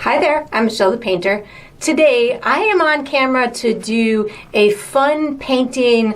Hi there, I'm Michelle the Painter. Today I am on camera to do a fun painting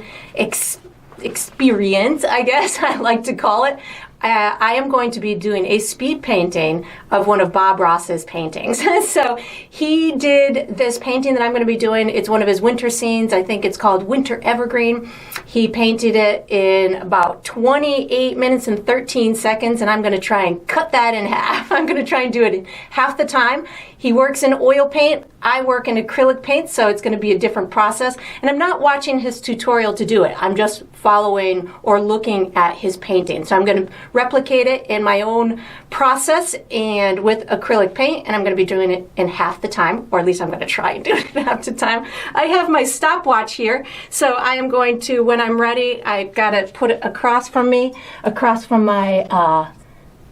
experience, I guess I like to call it. I am going to be doing a speed painting of one of Bob Ross's paintings. So he did this painting that I'm going to be doing. It's one of his winter scenes. I think it's called Winter Evergreen. He painted it in about 28 minutes and 13 seconds, and I'm going to try and cut that in half. I'm going to try and do it in half the time. He works in oil paint. I work in acrylic paint, so it's going to be a different process. And I'm not watching his tutorial to do it. I'm just following or looking at his painting. So I'm going to replicate it in my own process and with acrylic paint, and I'm going to be doing it in half the time, or at least I'm going to try and do it in half the time. I have my stopwatch here, so I am going to, when I'm ready, I've got to put it across from me, across from my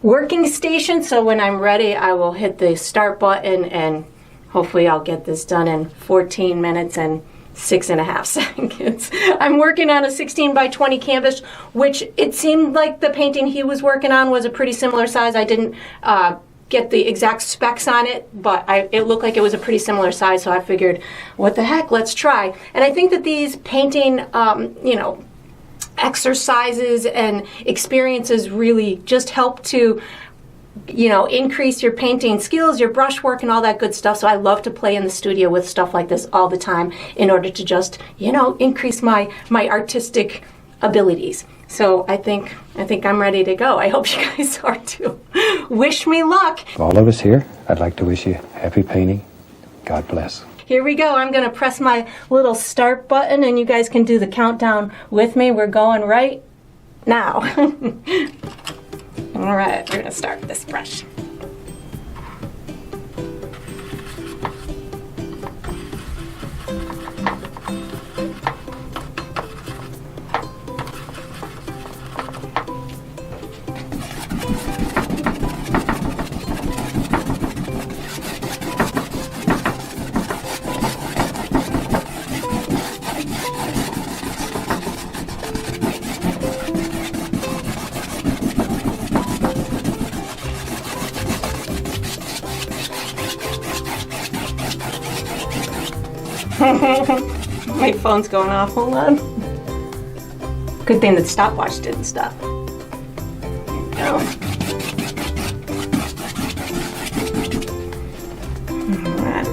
working station, so when I'm ready I will hit the start button and hopefully I'll get this done in 14 minutes and 6.5 seconds. I'm working on a 16 by 20 canvas, which it seemed like the painting he was working on was a pretty similar size. I didn't get the exact specs on it, but it looked like it was a pretty similar size, so I figured, what the heck, let's try. And I think that these painting, exercises and experiences really just help to increase your painting skills, your brush work, and all that good stuff. So I love to play in the studio with stuff like this all the time in order to just increase my artistic abilities. So I think I'm ready to go. I hope you guys are too. Wish me luck. All of us here, I'd like to wish you happy painting. God bless. Here we go. I'm going to press my little start button and you guys can do the countdown with me. We're going right now. All right, we're going to start with this brush. My phone's going off. Hold on. Good thing the stopwatch didn't stop. There we go. All right.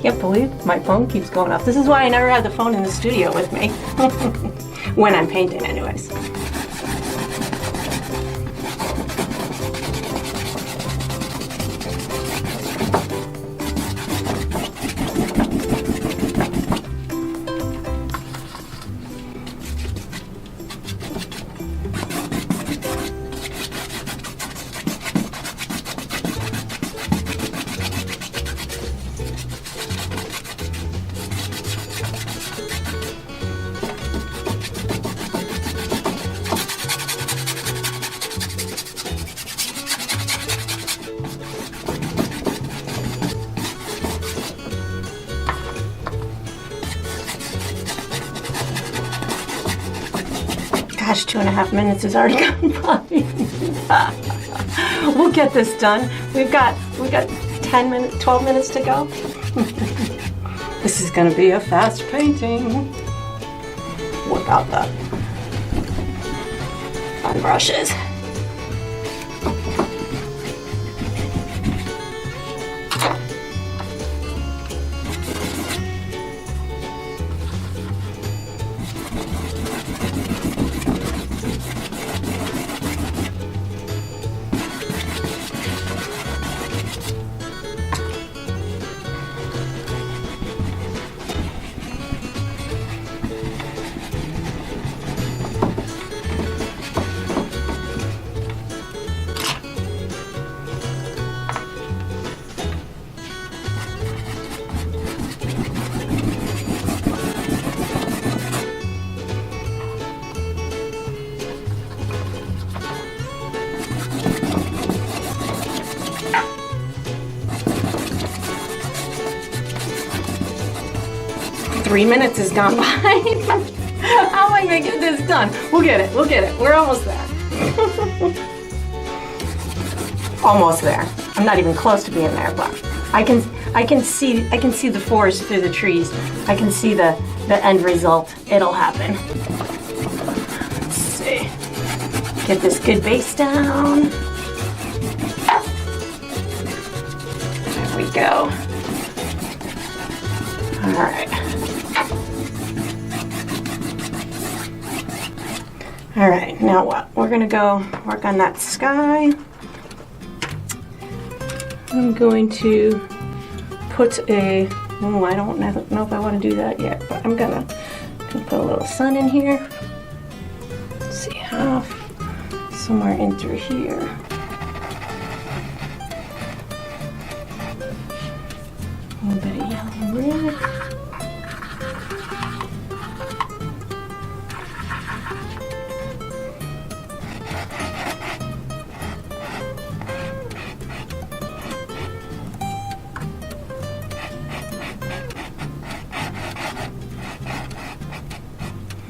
Can't believe my phone keeps going off. This is why I never have the phone in the studio with me. When I'm painting, anyways. Gosh, 2.5 minutes has already gone by. We'll get this done. We've got 10 minutes, 12 minutes to go. This is gonna be a fast painting. Whip out the fun brushes. 3 minutes has gone by. How am I gonna get this done? We'll get it, we're almost there. Almost there. I'm not even close to being there, but I can see the forest through the trees. I can see the end result. It'll happen. Let's see. Get this good base down. There we go. All right. All right, now what? We're gonna go work on that sky. I'm going to put I don't know if I want to do that yet, but I'm gonna put a little sun in here. Let's see, half, somewhere in through here. A little bit of yellow and red.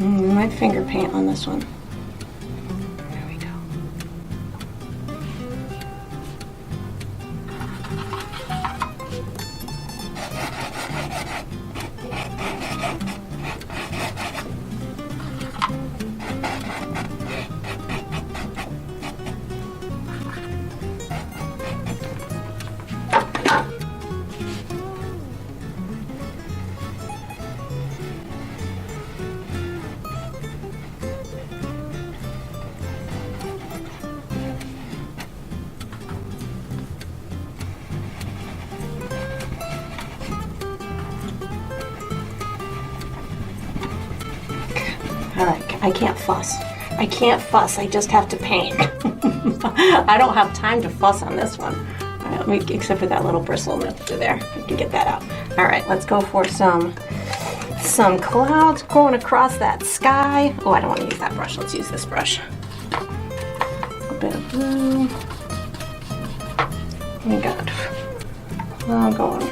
My finger paint on this one. There we go. All right, I can't fuss. I just have to paint. I don't have time to fuss on this one. All right, except for that little bristle through there. We can get that out. All right, let's go for some clouds going across that sky. Oh, I don't want to use that brush. Let's use this brush. A bit of blue. We got cloud going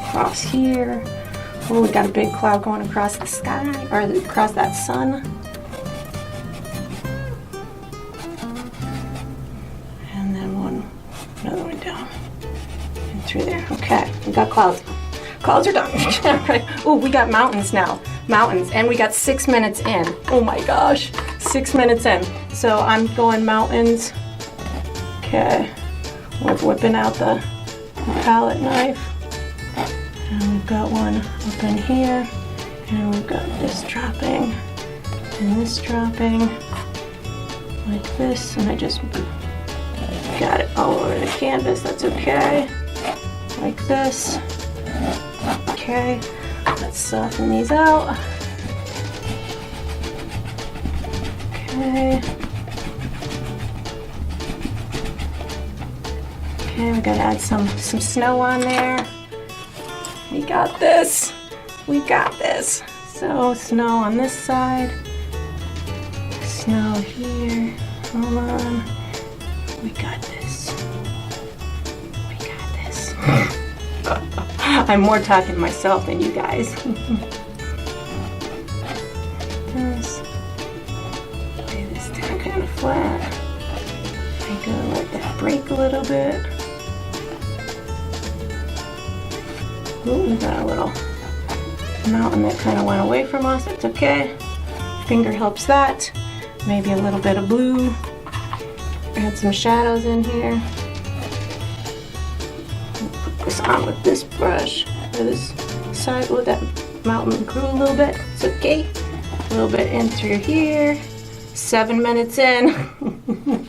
across here. Oh, we got a big cloud going across the sky, or across that sun. And then another one down and through there. Okay, we got clouds. Clouds are done. Right. Oh, we got mountains now. Mountains, and we got 6 minutes in. Oh my gosh, 6 minutes in. So I'm going mountains. Okay, we're whipping out the palette knife. And we've got one up in here, and we've got this dropping, and this dropping, like this, and I just got it all over the canvas, that's okay, like this. Okay, let's soften these out. Okay. Okay, we gotta add some snow on there. We got this. We got this. So snow on this side. Snow here. Hold on. We got this. We got this. I'm more talking to myself than you guys. This. Lay this down kind of flat. I'm gonna let that break a little bit. Ooh, we got a little mountain that kind of went away from us. It's okay. Finger helps that. Maybe a little bit of blue. Add some shadows in here. Put this on with this brush. Or this side. Oh, that mountain grew a little bit. It's okay. A little bit in through here. 7 minutes in.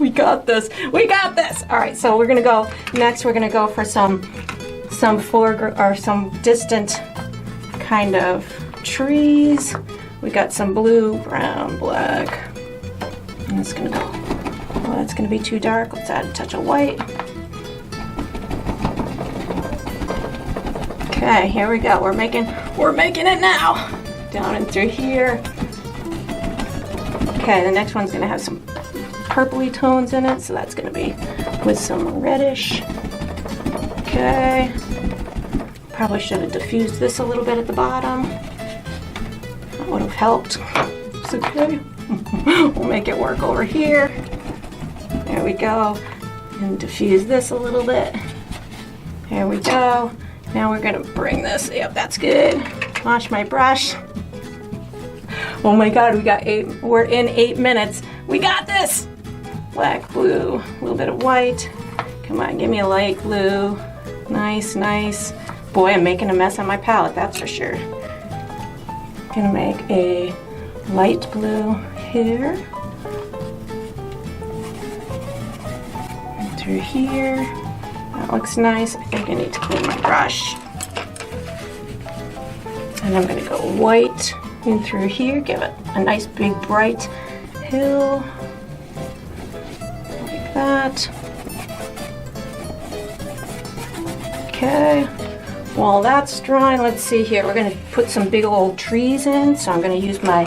We got this. We got this. All right, so we're gonna go next. We're gonna go for some foreground or some distant kind of trees. We got some blue, brown, black, and it's gonna go. Oh, that's gonna be too dark. Let's add a touch of white. Okay, here we go. We're making it now. Down and through here. Okay, the next one's gonna have some purpley tones in it, so that's gonna be with some reddish. Okay. Probably should have diffused this a little bit at the bottom. would have helped. It's okay. We'll make it work over here. There we go. And diffuse this a little bit. There we go. Now we're gonna bring this. Yep, that's good. Wash my brush. Oh my God, we're in 8 minutes. We got this. Black, blue, a little bit of white. Come on, give me a light blue. Nice, nice. Boy, I'm making a mess on my palette, that's for sure. Gonna make a light blue here. And through here. That looks nice. I think I need to clean my brush. And I'm gonna go white in through here. Give it a nice big bright hill. Like that. Okay, while that's drying, let's see here. We're gonna put some big old trees in, so I'm gonna use my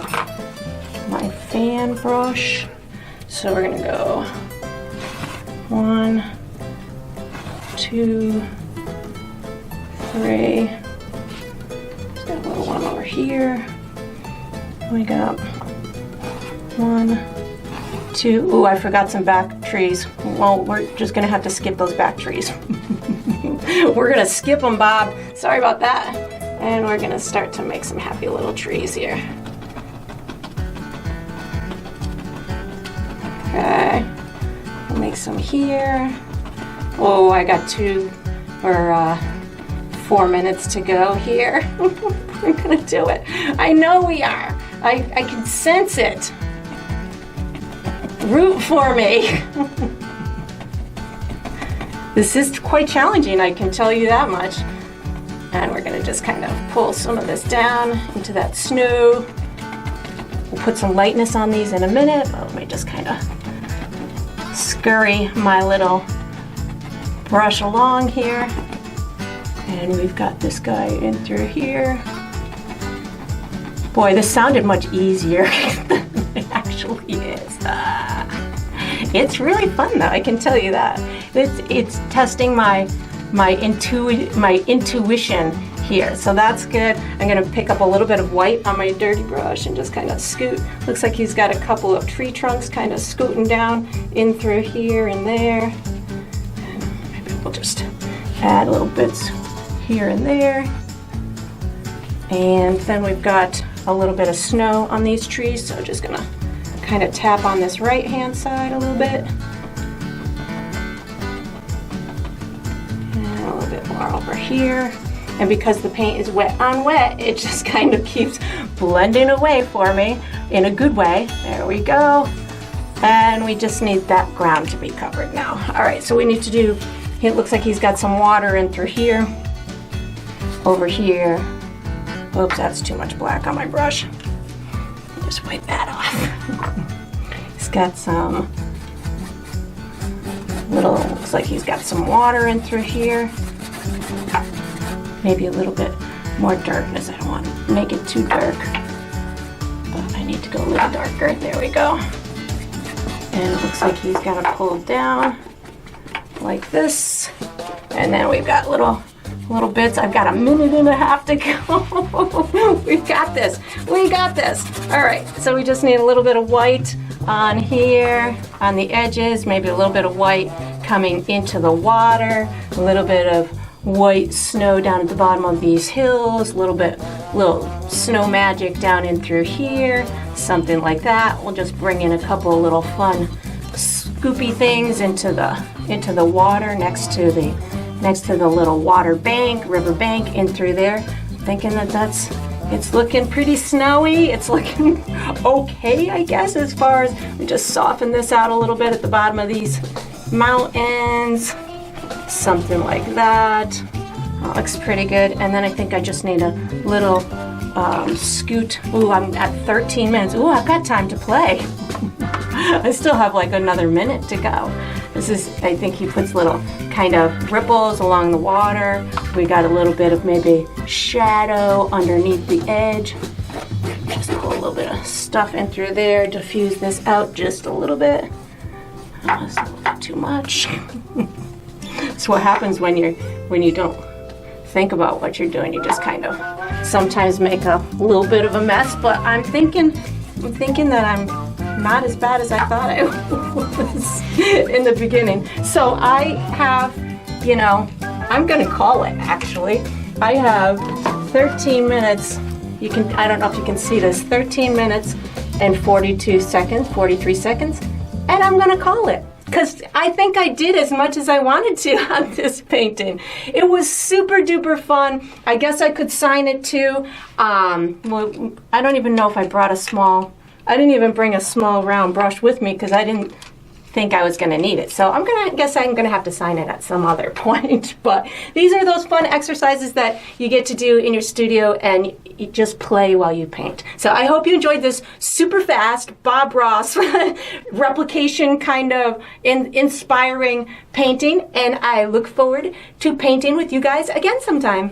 fan brush. So we're gonna go 1, 2, 3. Just got a little one over here. We got 1, 2. Ooh, I forgot some back trees. Well, we're just gonna have to skip those back trees. We're gonna skip them, Bob. Sorry about that. And we're gonna start to make some happy little trees here. Okay, we'll make some here. Oh, I got 4 minutes to go here. We're gonna do it. I know we are. I can sense it. Root for me. This is quite challenging, I can tell you that much. And we're gonna just kind of pull some of this down into that snow. We'll put some lightness on these in a minute, but let me just kind of scurry my little brush along here. And we've got this guy in through here. Boy, this sounded much easier than it actually is. It's really fun though, I can tell you that. It's testing my intuition here, so that's good. I'm gonna pick up a little bit of white on my dirty brush and just kind of scoot. Looks like he's got a couple of tree trunks kind of scooting down in through here and there. And maybe we'll just add little bits here and there. And then we've got a little bit of snow on these trees, so just gonna kind of tap on this right hand side a little bit. And a little bit more over here. And because the paint is wet on wet, it just kind of keeps blending away for me in a good way. There we go. And we just need that ground to be covered now. All right, so we need to do, it looks like he's got some water in through here, over here. Oops, that's too much black on my brush. Just wipe that off. He's got some looks like he's got some water in through here. Maybe a little bit more darkness. I don't want to make it too dark, but I need to go a little darker. There we go. And it looks like he's got it pulled down like this. And then we've got little bits. I've got a minute and a half to go. We've got this. We got this. All right, so we just need a little bit of white on here, on the edges, maybe a little bit of white coming into the water, a little bit of white snow down at the bottom of these hills, little snow magic down in through here, something like that. We'll just bring in a couple of little fun scoopy things into the water next to the little water bank, river bank in through there. Thinking it's looking pretty snowy. It's looking okay, I guess, as far as we just soften this out a little bit at the bottom of these mountains. Something like that. That looks pretty good. And then I think I just need a little scoot. Ooh, I'm at 13 minutes. Ooh, I've got time to play. I still have like another minute to go. I think he puts little kind of ripples along the water. We got a little bit of maybe shadow underneath the edge. Just pull a little bit of stuff in through there, diffuse this out just a little bit. That's a little bit too much. That's what happens when you don't think about what you're doing. You just kind of sometimes make a little bit of a mess, but I'm thinking that I'm not as bad as I thought I was in the beginning. So I have, I'm gonna call it actually. I have 13 minutes. I don't know if you can see this, 13 minutes and 42 seconds, 43 seconds, and I'm gonna call it. Because I think I did as much as I wanted to on this painting. It was super duper fun. I guess I could sign it too. Well, I don't even know if I brought I didn't even bring a small round brush with me because I didn't think I was going to need it. So I'm going to have to sign it at some other point. But these are those fun exercises that you get to do in your studio and you just play while you paint. So I hope you enjoyed this super fast Bob Ross replication kind of inspiring painting. And I look forward to painting with you guys again sometime.